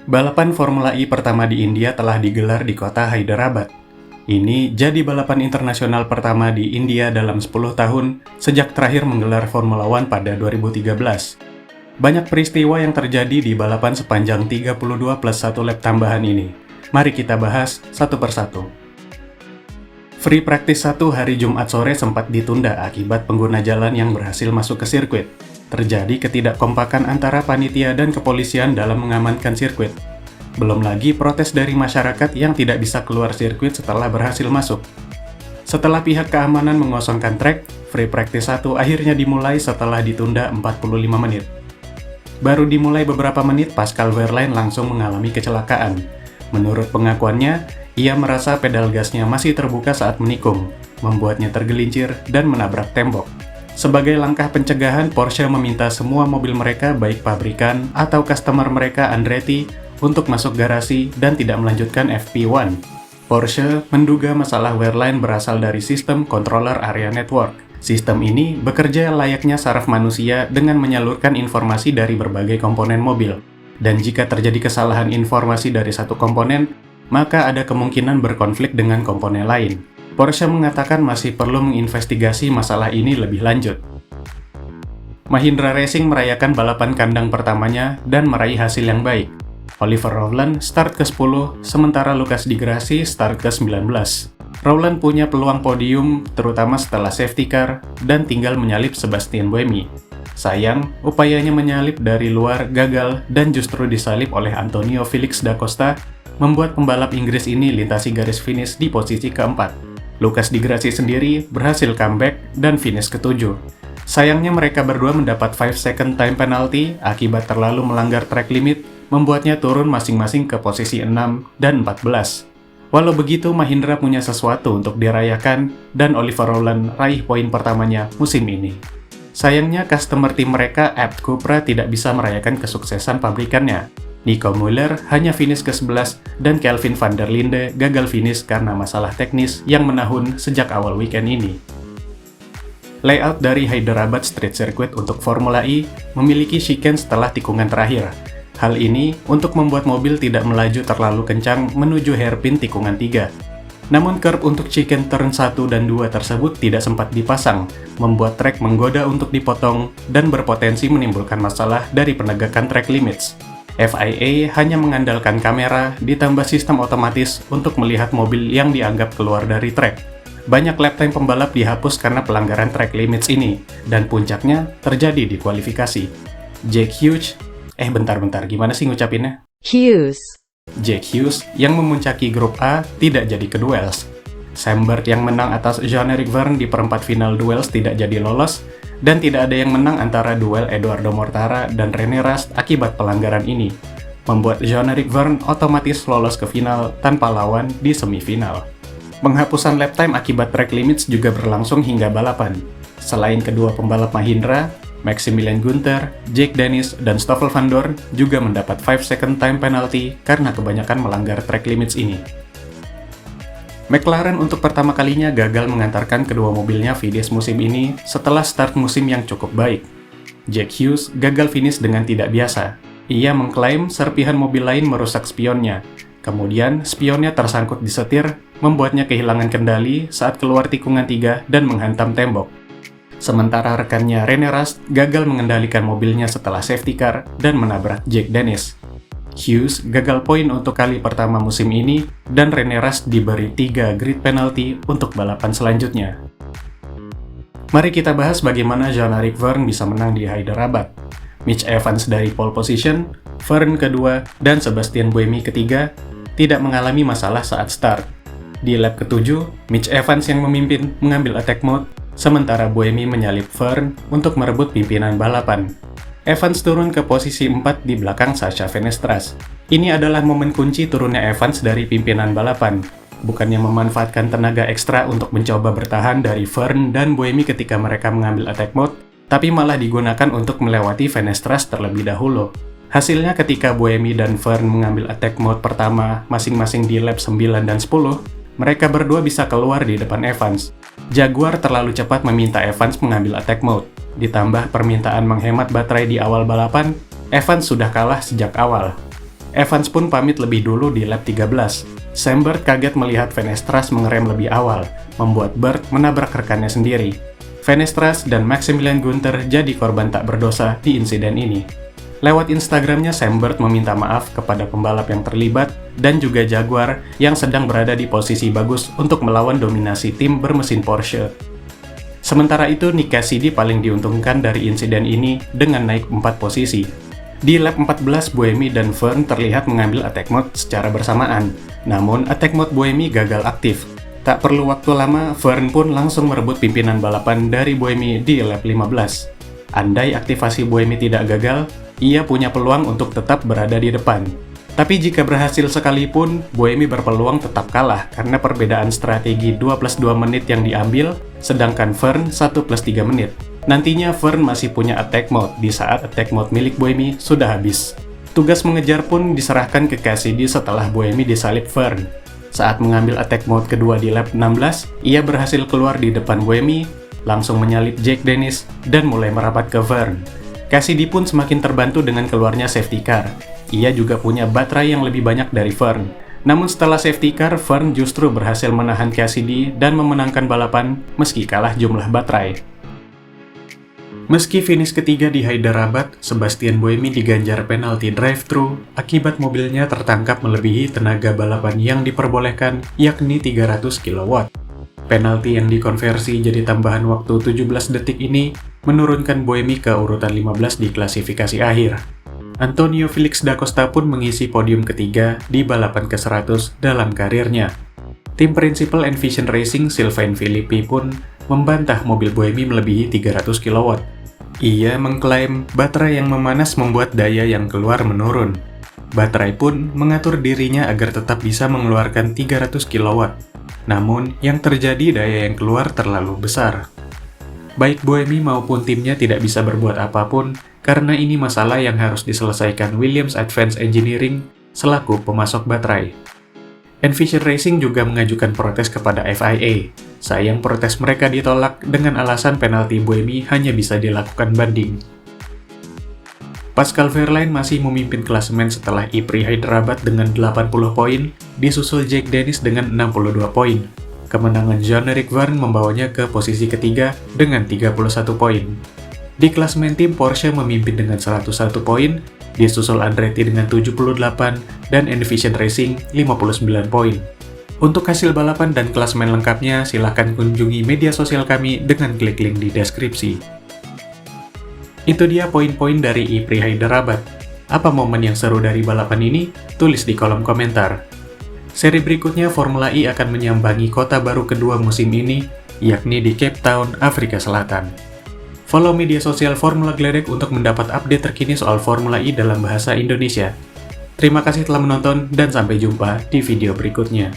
Balapan Formula E pertama di India telah digelar di kota Hyderabad. Ini jadi balapan internasional pertama di India dalam 10 tahun sejak terakhir menggelar Formula One pada 2013. Banyak peristiwa yang terjadi di balapan sepanjang 32 plus 1 lap tambahan ini. Mari kita bahas satu persatu. Free practice 1 hari Jumat sore sempat ditunda akibat pengguna jalan yang berhasil masuk ke sirkuit. Terjadi ketidakkompakan antara panitia dan kepolisian dalam mengamankan sirkuit. Belum lagi protes dari masyarakat yang tidak bisa keluar sirkuit setelah berhasil masuk. Setelah pihak keamanan mengosongkan trek, free practice 1 akhirnya dimulai setelah ditunda 45 menit. Baru dimulai beberapa menit, Pascal Wehrlein langsung mengalami kecelakaan. Menurut pengakuannya, ia merasa pedal gasnya masih terbuka saat menikung, membuatnya tergelincir dan menabrak tembok. Sebagai langkah pencegahan, Porsche meminta semua mobil mereka, baik pabrikan atau customer mereka Andretti, untuk masuk garasi dan tidak melanjutkan FP1. Porsche menduga masalah Wehrlein berasal dari sistem controller area network. Sistem ini bekerja layaknya saraf manusia dengan menyalurkan informasi dari berbagai komponen mobil. Dan jika terjadi kesalahan informasi dari satu komponen, maka ada kemungkinan berkonflik dengan komponen lain. Porsche mengatakan masih perlu menginvestigasi masalah ini lebih lanjut. Mahindra Racing merayakan balapan kandang pertamanya dan meraih hasil yang baik. Oliver Rowland start ke-10, sementara Lucas Di Grassi start ke-19. Rowland punya peluang podium, terutama setelah safety car, dan tinggal menyalip Sebastian Buemi. Sayang, upayanya menyalip dari luar gagal dan justru disalip oleh Antonio Felix da Costa, membuat pembalap Inggris ini lintasi garis finish di posisi keempat. Lucas Di Grassi sendiri berhasil comeback dan finish ke-7. Sayangnya mereka berdua mendapat 5 second time penalty akibat terlalu melanggar track limit, membuatnya turun masing-masing ke posisi 6 dan 14. Walau begitu, Mahindra punya sesuatu untuk dirayakan dan Oliver Rowland raih poin pertamanya musim ini. Sayangnya customer tim mereka, Abt Cupra, tidak bisa merayakan kesuksesan pabrikannya. Nico Müller hanya finish ke-11 dan Kelvin van der Linde gagal finish karena masalah teknis yang menahun sejak awal weekend ini. Layout dari Hyderabad Street Circuit untuk Formula E memiliki chicane setelah tikungan terakhir. Hal ini untuk membuat mobil tidak melaju terlalu kencang menuju hairpin tikungan 3. Namun curb untuk chicane turn 1 dan 2 tersebut tidak sempat dipasang, membuat trek menggoda untuk dipotong dan berpotensi menimbulkan masalah dari penegakan track limits. FIA hanya mengandalkan kamera ditambah sistem otomatis untuk melihat mobil yang dianggap keluar dari trek. Banyak lap time pembalap dihapus karena pelanggaran track limits ini, dan puncaknya terjadi di kualifikasi. Jack Hughes, bentar, gimana sih ngucapinnya? Hughes. Jack Hughes yang memuncaki grup A tidak jadi ke duels. Sam Bird yang menang atas Jean-Eric Vergne di perempat final duels tidak jadi lolos, dan tidak ada yang menang antara duel Edoardo Mortara dan René Rast akibat pelanggaran ini, membuat Jean-Eric Vergne otomatis lolos ke final tanpa lawan di semifinal. Penghapusan lap time akibat track limits juga berlangsung hingga balapan. Selain kedua pembalap Mahindra, Maximilian Günther, Jake Dennis, dan Stoffel van Dorn juga mendapat 5 second time penalty karena kebanyakan melanggar track limits ini. McLaren untuk pertama kalinya gagal mengantarkan kedua mobilnya finish musim ini setelah start musim yang cukup baik. Jack Hughes gagal finish dengan tidak biasa. Ia mengklaim serpihan mobil lain merusak spionnya. Kemudian, spionnya tersangkut di setir, membuatnya kehilangan kendali saat keluar tikungan 3 dan menghantam tembok. Sementara rekannya René Rast gagal mengendalikan mobilnya setelah safety car dan menabrak Jake Dennis. Hughes gagal poin untuk kali pertama musim ini, dan René Rast diberi 3 grid penalty untuk balapan selanjutnya. Mari kita bahas bagaimana Jean-Eric Vergne bisa menang di Hyderabad. Mitch Evans dari pole position, Vergne kedua, dan Sebastian Buemi ketiga tidak mengalami masalah saat start. Di lap ke-7, Mitch Evans yang memimpin mengambil attack mode, sementara Buemi menyalip Vergne untuk merebut pimpinan balapan. Evans turun ke posisi 4 di belakang Sasha Fenestras. Ini adalah momen kunci turunnya Evans dari pimpinan balapan. Bukannya memanfaatkan tenaga ekstra untuk mencoba bertahan dari Vergne dan Buemi ketika mereka mengambil attack mode, tapi malah digunakan untuk melewati Fenestras terlebih dahulu. Hasilnya ketika Buemi dan Vergne mengambil attack mode pertama masing-masing di lap 9 dan 10, mereka berdua bisa keluar di depan Evans. Jaguar terlalu cepat meminta Evans mengambil attack mode. Ditambah permintaan menghemat baterai di awal balapan, Evans sudah kalah sejak awal. Evans pun pamit lebih dulu di lap 13. Sam Bird kaget melihat Fenestras mengerem lebih awal, membuat Bird menabrak rekannya sendiri. Fenestras dan Maximilian Günther jadi korban tak berdosa di insiden ini. Lewat Instagramnya, Sam Bird meminta maaf kepada pembalap yang terlibat dan juga Jaguar yang sedang berada di posisi bagus untuk melawan dominasi tim bermesin Porsche. Sementara itu, Nick Cassidy paling diuntungkan dari insiden ini dengan naik 4 posisi. Di lap 14, Buemi dan Vergne terlihat mengambil attack mode secara bersamaan, namun attack mode Buemi gagal aktif. Tak perlu waktu lama, Vergne pun langsung merebut pimpinan balapan dari Buemi di lap 15. Andai aktivasi Buemi tidak gagal, ia punya peluang untuk tetap berada di depan. Tapi jika berhasil sekalipun, Buemi berpeluang tetap kalah karena perbedaan strategi 2+2 menit yang diambil, sedangkan Vergne 1+3 menit. Nantinya Vergne masih punya attack mode di saat attack mode milik Buemi sudah habis. Tugas mengejar pun diserahkan ke Cassidy setelah Buemi disalip Vergne. Saat mengambil attack mode kedua di lap 16, ia berhasil keluar di depan Buemi, langsung menyalip Jake Dennis, dan mulai merapat ke Vergne. Cassidy pun semakin terbantu dengan keluarnya safety car. Ia juga punya baterai yang lebih banyak dari Vergne. Namun setelah safety car, Vergne justru berhasil menahan Cassidy dan memenangkan balapan meski kalah jumlah baterai. Meski finish ketiga di Hyderabad, Sebastian Buemi diganjar penalti drive-thru akibat mobilnya tertangkap melebihi tenaga balapan yang diperbolehkan, yakni 300 kW. Penalti yang dikonversi jadi tambahan waktu 17 detik ini menurunkan Buemi ke urutan 15 di klasifikasi akhir. Antonio Felix da Costa pun mengisi podium ketiga di balapan ke-100 dalam karirnya. Tim Principal Envision Racing Sylvain Philippi pun membantah mobil Buemi melebihi 300 kW. Ia mengklaim baterai yang memanas membuat daya yang keluar menurun. Baterai pun mengatur dirinya agar tetap bisa mengeluarkan 300 kW. Namun, yang terjadi daya yang keluar terlalu besar. Baik Buemi maupun timnya tidak bisa berbuat apapun karena ini masalah yang harus diselesaikan Williams Advanced Engineering selaku pemasok baterai. Envision Racing juga mengajukan protes kepada FIA. Sayang protes mereka ditolak dengan alasan penalti Buemi hanya bisa dilakukan banding. Pascal Wehrlein masih memimpin klasemen setelah Ypres Hyderabad dengan 80 poin, disusul Jake Dennis dengan 62 poin. Kemenangan Jean-Éric Vergne membawanya ke posisi ketiga dengan 31 poin. Di klasemen tim, Porsche memimpin dengan 101 poin, disusul Andretti dengan 78, dan Envision Racing 59 poin. Untuk hasil balapan dan klasemen lengkapnya, silahkan kunjungi media sosial kami dengan klik link di deskripsi. Itu dia poin-poin dari Ypres Hyderabad. Apa momen yang seru dari balapan ini? Tulis di kolom komentar. Seri berikutnya, Formula E akan menyambangi kota baru kedua musim ini, yakni di Cape Town, Afrika Selatan. Follow media sosial Formula Gledek untuk mendapat update terkini soal Formula E dalam bahasa Indonesia. Terima kasih telah menonton dan sampai jumpa di video berikutnya.